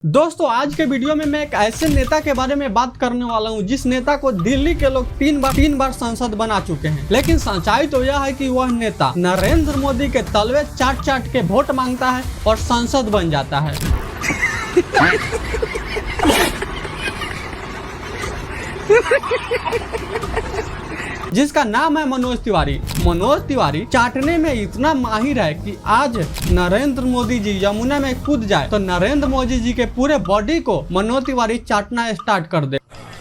दोस्तों आज के वीडियो में मैं एक ऐसे नेता के बारे में बात करने वाला हूं जिस नेता को दिल्ली के लोग तीन बार संसद बना चुके हैं। लेकिन सच्चाई तो यह है कि वह नेता नरेंद्र मोदी के तलवे चाट के वोट मांगता है और सांसद बन जाता है। जिसका नाम है मनोज तिवारी। मनोज तिवारी चाटने में इतना माहिर है कि आज नरेंद्र मोदी जी यमुना में कूद जाए तो नरेंद्र मोदी जी के पूरे बॉडी को मनोज तिवारी चाटना स्टार्ट कर दे।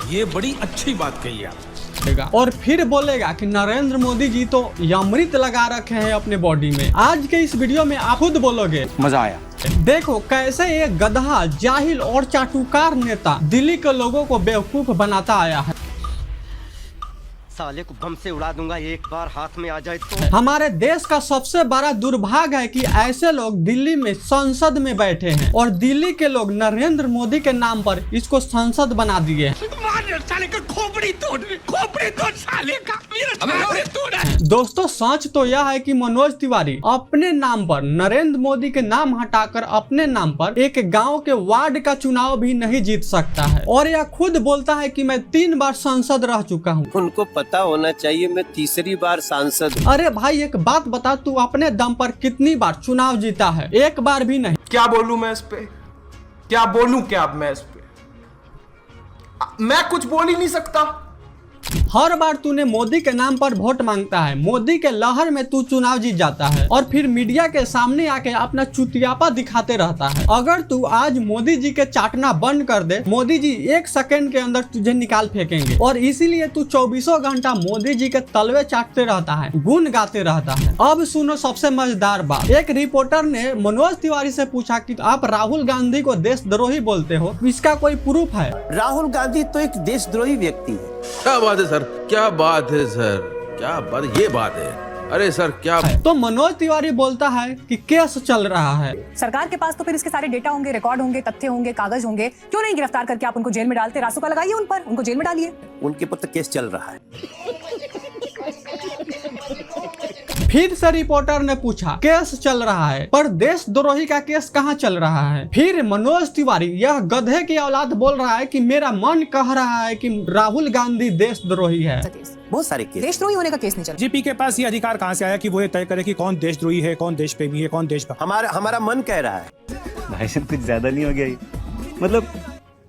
ये बड़ी अच्छी बात कही आप। और फिर बोलेगा कि नरेंद्र मोदी जी तो अमृत लगा रखे हैं अपने बॉडी में। आज के इस वीडियो में आप खुद बोलोगे, मजा आया। देखो कैसे एक गधा, जाहिल और चाटुकार नेता दिल्ली के लोगों को बेवकूफ बनाता आया है। साले को बम से उड़ा दूंगा एक बार हाथ में आ जाए तो। हमारे देश का सबसे बड़ा दुर्भाग्य है कि ऐसे लोग दिल्ली में संसद में बैठे हैं और दिल्ली के लोग नरेंद्र मोदी के नाम पर इसको संसद बना दिए। साले का खोपड़ी तोड़ साले का। दोस्तों सच तो यह है कि मनोज तिवारी अपने नाम पर, नरेंद्र मोदी के नाम हटाकर अपने नाम पर एक गांव के वार्ड का चुनाव भी नहीं जीत सकता है। और यह खुद बोलता है कि मैं 3 बार सांसद रह चुका हूँ। उनको पता होना चाहिए मैं तीसरी बार सांसद। अरे भाई एक बात बता, तू अपने दम पर कितनी बार चुनाव जीता है? एक बार भी नहीं। क्या बोलूं मैं इस पे? क्या बोलूं क्या अब मैं इस पे? मैं कुछ बोल ही नहीं सकता। हर बार तूने मोदी के नाम पर वोट मांगता है, मोदी के लहर में तू चुनाव जीत जाता है और फिर मीडिया के सामने आके अपना चुतियापा दिखाते रहता है। अगर तू आज मोदी जी के चाटना बंद कर दे, मोदी जी 1 सेकंड के अंदर तुझे निकाल फेंकेंगे। और इसीलिए तू 24 घंटा मोदी जी के तलवे चाटते रहता है, गुण गाते रहता है। अब सुनो सबसे मजेदार बात। एक रिपोर्टर ने मनोज तिवारी से पूछा कि आप राहुल गांधी को देशद्रोही बोलते हो, इसका कोई प्रूफ है? राहुल गांधी तो एक देशद्रोही व्यक्ति है। क्या बात है सर, क्या बात है सर, क्या बात, ये बात है। अरे सर क्या तो मनोज तिवारी बोलता है कि केस चल रहा है। सरकार के पास तो फिर इसके सारे डेटा होंगे, रिकॉर्ड होंगे, तथ्य होंगे, कागज होंगे। क्यों नहीं गिरफ्तार करके आप उनको जेल में डालते? रासुका लगाइए उन पर, उनको जेल में डालिए। उनके ऊपर तो केस चल रहा है। फिर से रिपोर्टर ने पूछा केस चल रहा है, पर देशद्रोही का केस कहाँ चल रहा है? फिर मनोज तिवारी, यह गधे की औलाद, बोल रहा है कि मेरा मन कह रहा है कि राहुल गांधी देशद्रोही है। बहुत सारे केस। देशद्रोही होने का केस नहीं चला। जीपी के पास ये अधिकार कहाँ से आया कि वो ये तय करे कि कौन देशद्रोही है, कौन देश प्रेमी है, कौन देशभक्त? हमारा मन कह रहा है। भाई साहब कुछ ज्यादा नहीं हो गया ये? मतलब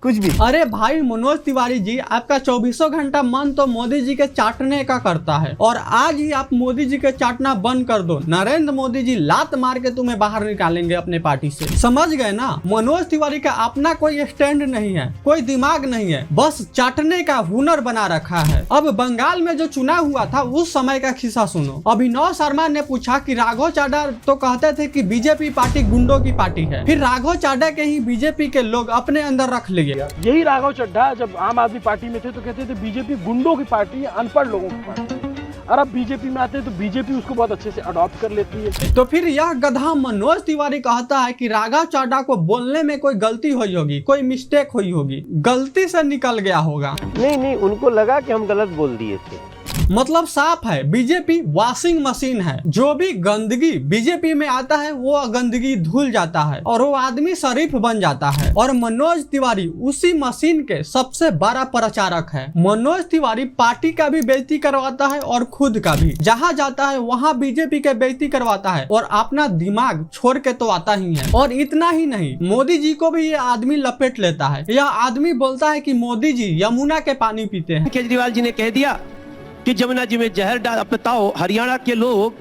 कुछ भी। अरे भाई मनोज तिवारी जी, आपका 24 घंटा मन तो मोदी जी के चाटने का करता है और आज ही आप मोदी जी के चाटना बंद कर दो। नरेंद्र मोदी जी लात मार के तुम्हें बाहर निकालेंगे अपने पार्टी से। समझ गए ना? मनोज तिवारी का अपना कोई स्टैंड नहीं है, कोई दिमाग नहीं है, बस चाटने का हुनर बना रखा है। अब बंगाल में जो चुनाव हुआ था उस समय का किस्सा सुनो। अभिनव शर्मा ने पूछा कि राघव चाड्डा तो कहते थे कि बीजेपी पार्टी गुंडों की पार्टी है, फिर राघव चाड्डा के ही बीजेपी के लोग अपने अंदर रख लिए। यही राघव चड्ढा जब आम आदमी पार्टी में थे तो कहते थे बीजेपी गुंडों की पार्टी है, अनपढ़ लोगों की पार्टी। और अब बीजेपी में आते हैं तो बीजेपी उसको बहुत अच्छे से अडॉप्ट कर लेती है। तो फिर यह गधा मनोज तिवारी कहता है कि राघव चाड्डा को बोलने में कोई गलती हुई होगी, कोई मिस्टेक हुई होगी, गलती से निकल गया होगा। नहीं, उनको लगा कि हम गलत बोल दिए थे। मतलब साफ है, बीजेपी वॉशिंग मशीन है। जो भी गंदगी बीजेपी में आता है वो गंदगी धुल जाता है और वो आदमी शरीफ बन जाता है। और मनोज तिवारी उसी मशीन के सबसे बड़ा प्रचारक है। मनोज तिवारी पार्टी का भी बेइज्जती करवाता है और खुद का भी। जहाँ जाता है वहाँ बीजेपी के बेइज्जती करवाता है और अपना दिमाग छोड़ के तो आता ही है। और इतना ही नहीं, मोदी जी को भी ये आदमी लपेट लेता है। यह आदमी बोलता है कि मोदी जी यमुना के पानी पीते हैं। केजरीवाल जी ने कह दिया कि जमुना जी में जहर डाल। अब बताओ हरियाणा के लोग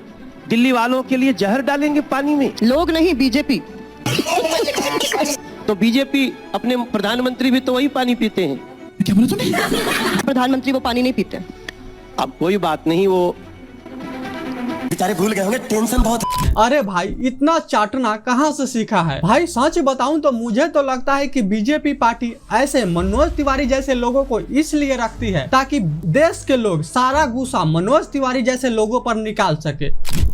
दिल्ली वालों के लिए जहर डालेंगे पानी में? लोग नहीं, बीजेपी। तो बीजेपी अपने प्रधानमंत्री भी तो वही पानी पीते हैं। क्या बोला तूने? प्रधानमंत्री वो पानी नहीं पीते। अब कोई बात नहीं, वो बेचारे भूल गए होंगे, टेंशन बहुत। अरे भाई इतना चाटना कहाँ से सीखा है? भाई सच बताऊं तो मुझे तो लगता है कि बीजेपी पार्टी ऐसे मनोज तिवारी जैसे लोगों को इसलिए रखती है ताकि देश के लोग सारा गुस्सा मनोज तिवारी जैसे लोगों पर निकाल सके।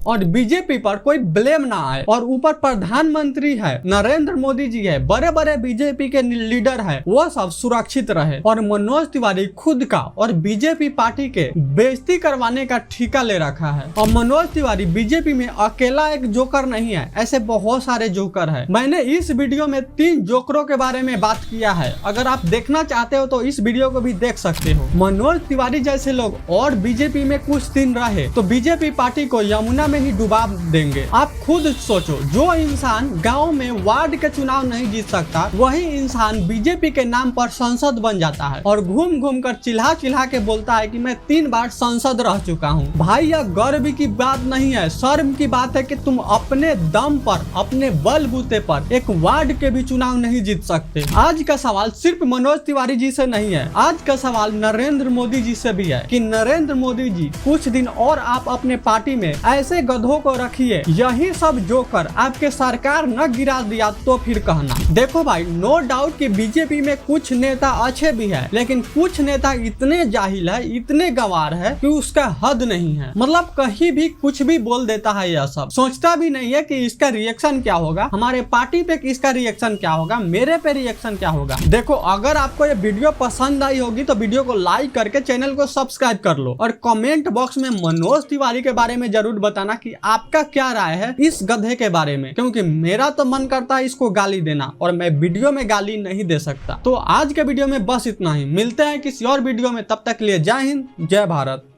और बीजेपी पर कोई ब्लेम ना आए। और ऊपर प्रधानमंत्री है, नरेंद्र मोदी जी है, बड़े बड़े बीजेपी के लीडर है, वो सब सुरक्षित रहे। और मनोज तिवारी खुद का और बीजेपी पार्टी के बेइज्जती करवाने का ठेका ले रखा है। और मनोज तिवारी बीजेपी में अकेला एक जोकर नहीं है, ऐसे बहुत सारे जोकर है। मैंने इस वीडियो में 3 जोकरों के बारे में बात किया है, अगर आप देखना चाहते हो तो इस वीडियो को भी देख सकते हो। मनोज तिवारी जैसे लोग और बीजेपी में कुछ दिन रहे तो बीजेपी पार्टी को यमुना में ही डुबा देंगे। आप खुद सोचो, जो इंसान गांव में वार्ड के चुनाव नहीं जीत सकता, वही इंसान बीजेपी के नाम पर सांसद बन जाता है और घूम घूम कर चिल्ला चिल्ला के बोलता है कि मैं 3 बार सांसद रह चुका हूँ। भाई यह गर्व की बात नहीं है, शर्म की बात है कि तुम अपने दम पर, अपने बलबूते पर एक वार्ड के भी चुनाव नहीं जीत सकते। आज का सवाल सिर्फ मनोज तिवारी जी से नहीं है, आज का सवाल नरेंद्र मोदी जी से भी है कि नरेंद्र मोदी जी कुछ दिन और आप अपने पार्टी में ऐसे गधों को रखिए, यही सब जोकर आपके सरकार न गिरा दिया तो फिर कहना। देखो भाई, नो डाउट कि बीजेपी में कुछ नेता अच्छे भी है, लेकिन कुछ नेता इतने जाहिल है, इतने गंवार है कि उसका हद नहीं है। मतलब कहीं भी कुछ भी बोल देता है, यह सब सोचता भी नहीं है कि इसका रिएक्शन क्या होगा, हमारे पार्टी पे इसका रिएक्शन क्या होगा, मेरे पे रिएक्शन क्या होगा। देखो, अगर आपको ये वीडियो पसंद आई होगी तो वीडियो को लाइक करके चैनल को सब्सक्राइब कर लो और कमेंट बॉक्स में मनोज तिवारी के बारे में जरूर बताना कि आपका क्या राय है इस गधे के बारे में, क्योंकि मेरा तो मन करता है इसको गाली देना और मैं वीडियो में गाली नहीं दे सकता। तो आज के वीडियो में बस इतना ही, मिलते हैं किसी और वीडियो में, तब तक के लिए जय हिंद, जय भारत।